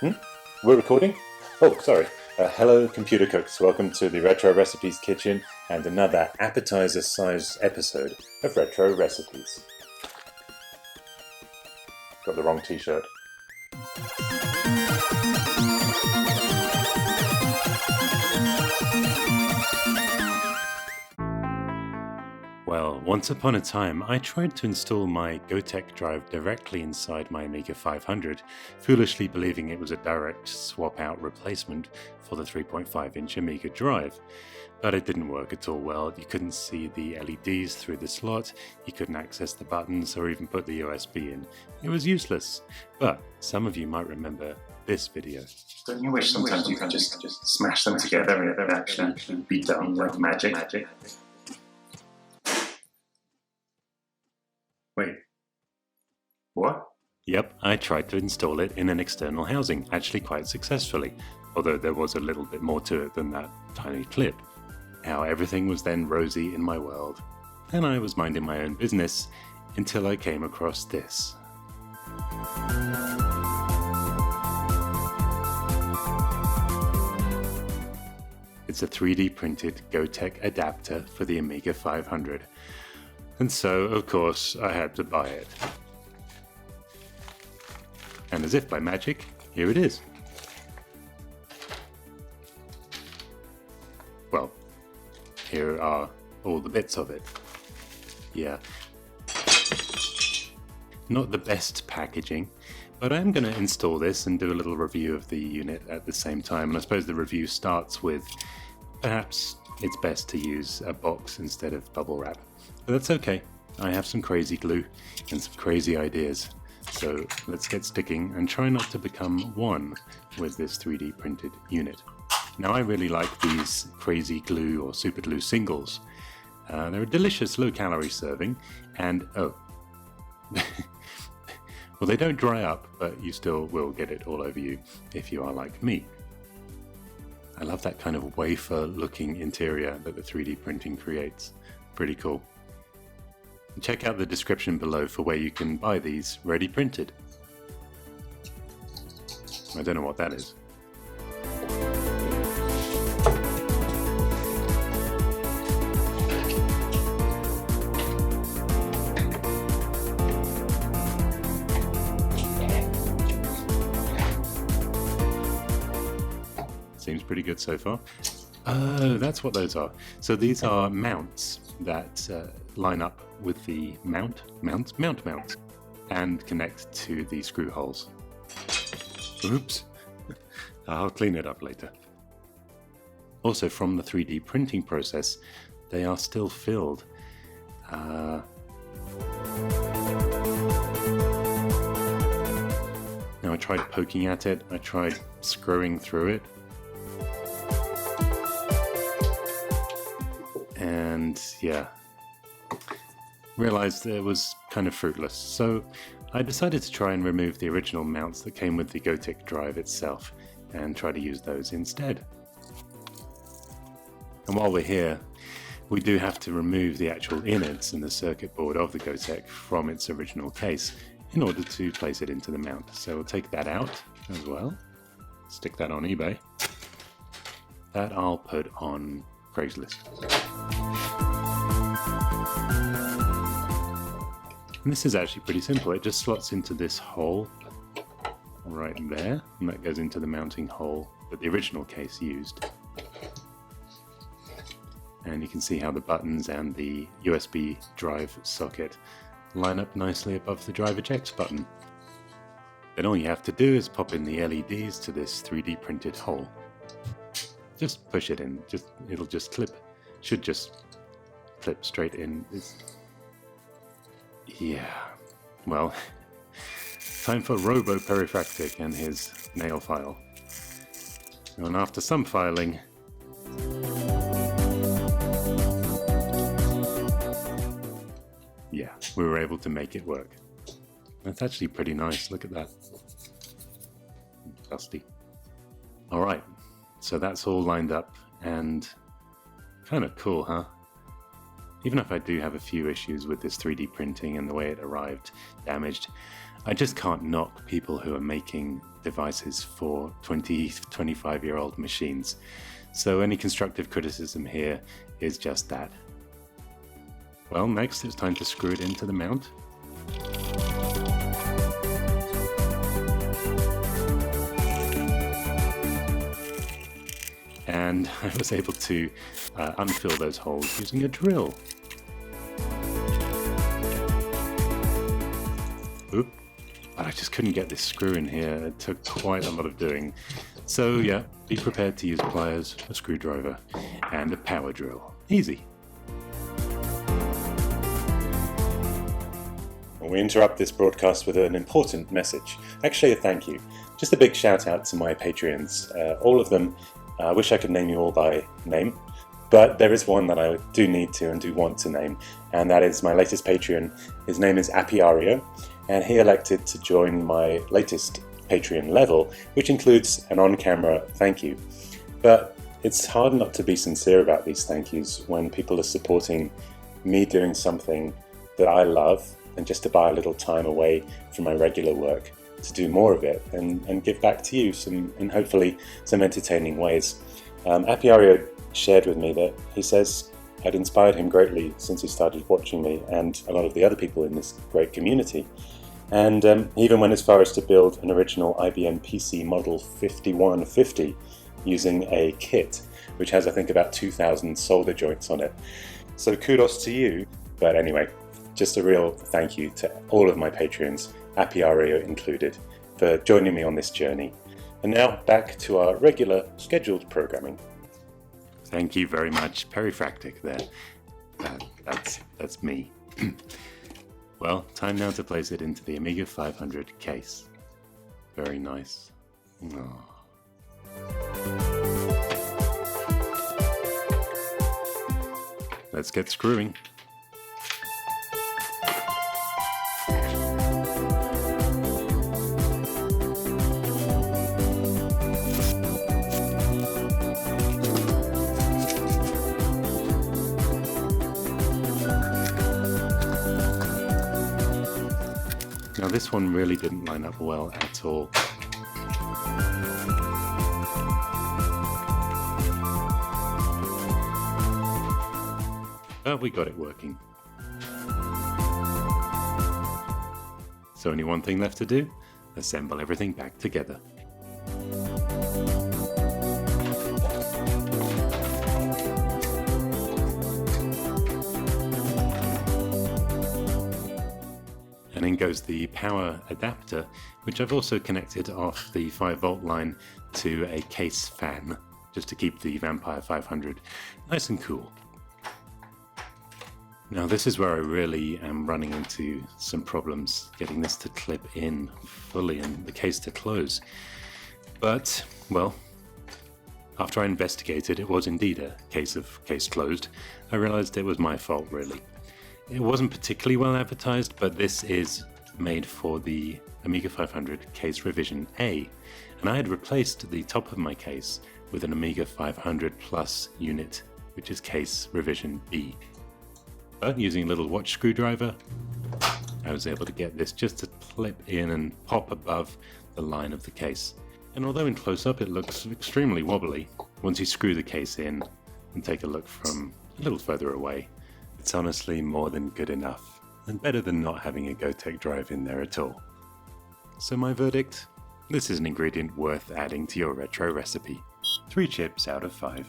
We're recording? Oh, sorry. Hello, computer cooks. Welcome to the Retro Recipes Kitchen and another appetizer-sized episode of Retro Recipes. Got the wrong t-shirt. Well, once upon a time, I tried to install my Gotek drive directly inside my Amiga 500, foolishly believing it was a direct swap-out replacement for the 3.5-inch Amiga drive. But it didn't work at all well. You couldn't see the LEDs through the slot, you couldn't access the buttons or even put the USB in. It was useless. But some of you might remember this video. Don't you wish sometimes you could just smash them together and it actually be done like magic? Wait, what? Yep, I tried to install it in an external housing, actually quite successfully, although there was a little bit more to it than that tiny clip. How everything was then rosy in my world, and I was minding my own business until I came across this. It's a 3D printed Gotek adapter for the Amiga 500. And so, of course, I had to buy it. And as if by magic, here it is. Well, here are all the bits of it. Yeah. Not the best packaging, but I'm going to install this and do a little review of the unit at the same time. And I suppose the review starts with perhaps it's best to use a box instead of bubble wrap. But that's okay. I have some crazy glue and some crazy ideas. So let's get sticking and try not to become one with this 3D printed unit. Now I really like these crazy glue or super glue singles. They're a delicious low-calorie serving and well, they don't dry up, but you still will get it all over you if you are like me. I love that kind of wafer-looking interior that the 3D printing creates. Pretty cool. Check out the description below for where you can buy these ready printed. I don't know what that is. Seems pretty good so far. Oh, that's what those are. So these are mounts that line up with the mount and connect to the screw holes. Oops. I'll clean it up later. Also, from the 3D printing process, they are still filled. Now I tried poking at it, I tried screwing through it. And yeah, realized it was kind of fruitless. So I decided to try and remove the original mounts that came with the Gotek drive itself and try to use those instead. And while we're here, we do have to remove the actual innards in the circuit board of the Gotek from its original case in order to place it into the mount. So we'll take that out as well, stick that on eBay. That I'll put on Craigslist. And this is actually pretty simple. It just slots into this hole right there, and that goes into the mounting hole that the original case used. And you can see how the buttons and the USB drive socket line up nicely above the drive eject button. Then all you have to do is pop in the LEDs to this 3D printed hole. Just push it in, it'll just clip, should just clip straight in. Yeah, well, time for Robo Perifractic and his nail file. And after some filing, yeah, we were able to make it work. That's actually pretty nice, look at that. Dusty. Alright, so that's all lined up and kind of cool, huh? Even if I do have a few issues with this 3D printing and the way it arrived damaged, I just can't knock people who are making devices for 25-year-old machines. So any constructive criticism here is just that. Well, next it's time to screw it into the mount. And I was able to unfill those holes using a drill. Oop. But I just couldn't get this screw in here. It took quite a lot of doing. So yeah, be prepared to use pliers, a screwdriver, and a power drill. Easy. We interrupt this broadcast with an important message. Actually, a thank you. Just a big shout out to my Patreons. All of them. I wish I could name you all by name, but there is one that I do need to and do want to name, and that is my latest Patreon. His name is Appiario, and he elected to join my latest Patreon level, which includes an on-camera thank you. But it's hard not to be sincere about these thank yous when people are supporting me doing something that I love, and just to buy a little time away from my regular work to do more of it and give back to you in hopefully some entertaining ways. Appiario shared with me that he says I'd inspired him greatly since he started watching me and a lot of the other people in this great community. And he even went as far as to build an original IBM PC model 5150 using a kit, which has I think about 2,000 solder joints on it. So kudos to you. But anyway, just a real thank you to all of my Patreons, Appiario included, for joining me on this journey. And now back to our regular scheduled programming. Thank you very much, Perifractic there. That's me. Well, time now to place it into the Amiga 500 case. Very nice. Aww. Let's get screwing. Now this one really didn't line up well at all. But we got it working. So only one thing left to do, assemble everything back together. And in goes the power adapter, which I've also connected off the 5-volt line to a case fan, just to keep the Vampire 500 nice and cool. Now this is where I really am running into some problems getting this to clip in fully and the case to close. But, well, after I investigated, it was indeed a case of case closed. I realized it was my fault really. It wasn't particularly well advertised, but this is made for the Amiga 500 case revision A, and I had replaced the top of my case with an Amiga 500 Plus unit, which is case revision B. But using a little watch screwdriver, I was able to get this just to clip in and pop above the line of the case. And although in close-up it looks extremely wobbly, once you screw the case in and take a look from a little further away, it's honestly more than good enough, and better than not having a Gotek drive in there at all. So my verdict? This is an ingredient worth adding to your retro recipe. 3 chips out of 5.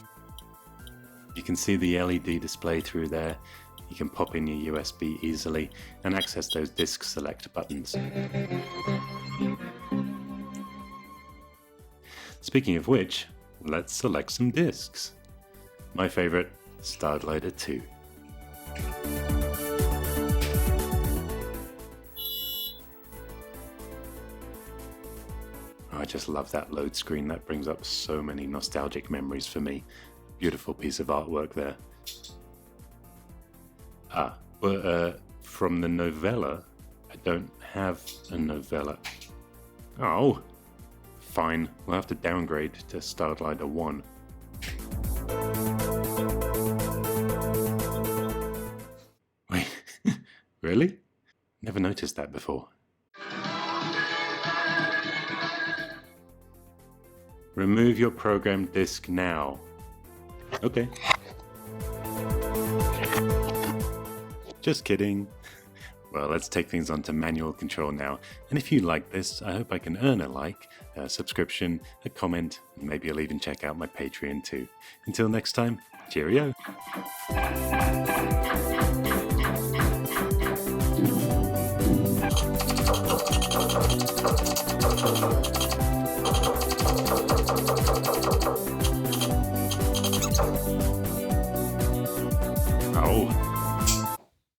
You can see the LED display through there. You can pop in your USB easily and access those disk select buttons. Speaking of which, let's select some disks. My favorite, Starglider 2. I just love that load screen. That brings up so many nostalgic memories for me. Beautiful piece of artwork there. But from the novella, I don't have a novella. Oh, fine. We'll have to downgrade to Starglider 1. Wait, really? Never noticed that before. Remove your program disk now. Okay. Just kidding. Well, let's take things on to manual control now. And if you like this, I hope I can earn a like, a subscription, a comment, and maybe I'll even check out my Patreon too. Until next time, cheerio.